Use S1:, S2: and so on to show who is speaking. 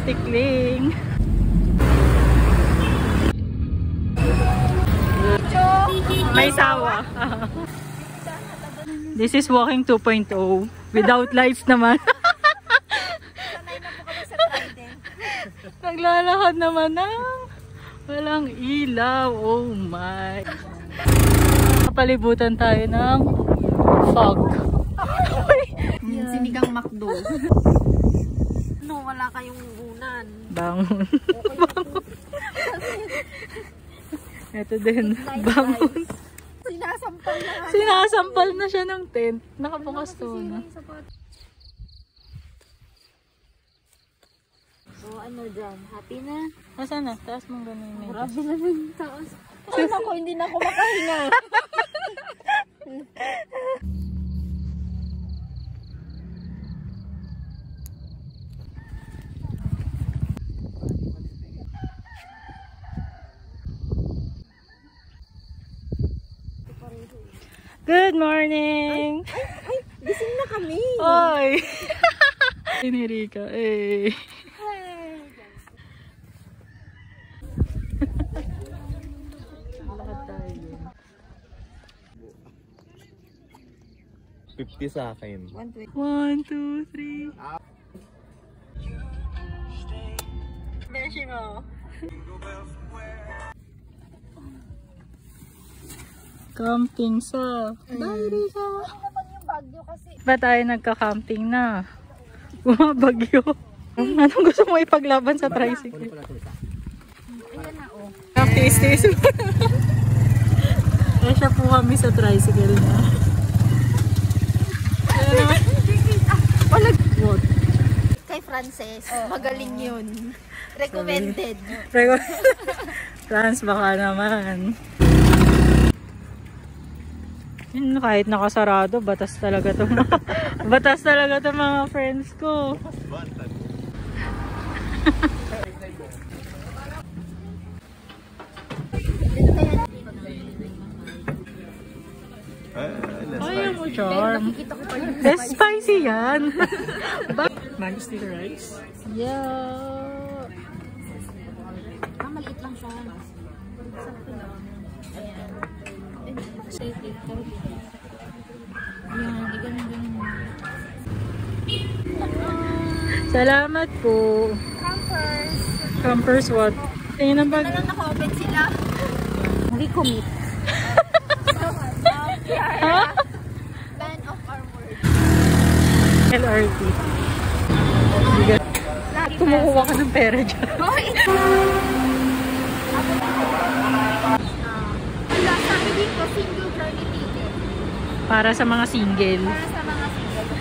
S1: Tikling. May sawa. This is walking 2.0 without lights naman. Naglalakad naman ng walang ilaw. Oh my. Kapalibutan tayo ng fog.
S2: Yung sinigang McDo. No, wala kayong unan.
S1: Bangon. Bangon. Ito din. Bangon.
S2: Sinasampal na.
S1: Sinasampal na siya ng tent. Nakabukas to na.
S2: So, ano dyan? Happy na?
S1: Nasaan na? Taas mong ganun.
S2: Grabe na yung taas. Ay, ako, hindi na ako makahinga.
S1: Good morning!
S2: Ay, gising na kami.
S1: Oy! Ni Rika, eh. Lakad tayo.
S3: 50 sa akin.
S1: 1, 2, 3. Beshi mo. Camping sa Bairi ka.
S2: Ano naman yung bagyo kasi?
S1: Ba tayo nagka-camping na? Bumabagyo. Anong gusto mo ipaglaban sa tricycle?
S2: Ayan na, oh.
S1: Nakis-tis mo. Eh, siya po kami sa tricycle na. Ano naman? What?
S2: Kay Frances, magaling yun. Recommended.
S1: Franz, baka naman. Yun, kahit nakasarado, batas talaga itong mga friends ko. Ayaw mo, Charm. Less spicy yan. Mango sticky rice? Yeah.
S2: Maliit lang siya.
S1: Salamat po.
S2: Campers.
S1: Campers what? Tingin ang bag.
S2: Ano na-comment sila? Recommit.
S1: Ha?
S2: Ban of our word.
S1: LRT. Kumukuha ka ng pera dyan.
S2: Sabi dito, single journey ticket.
S1: Para sa mga single.
S2: Para sa mga single.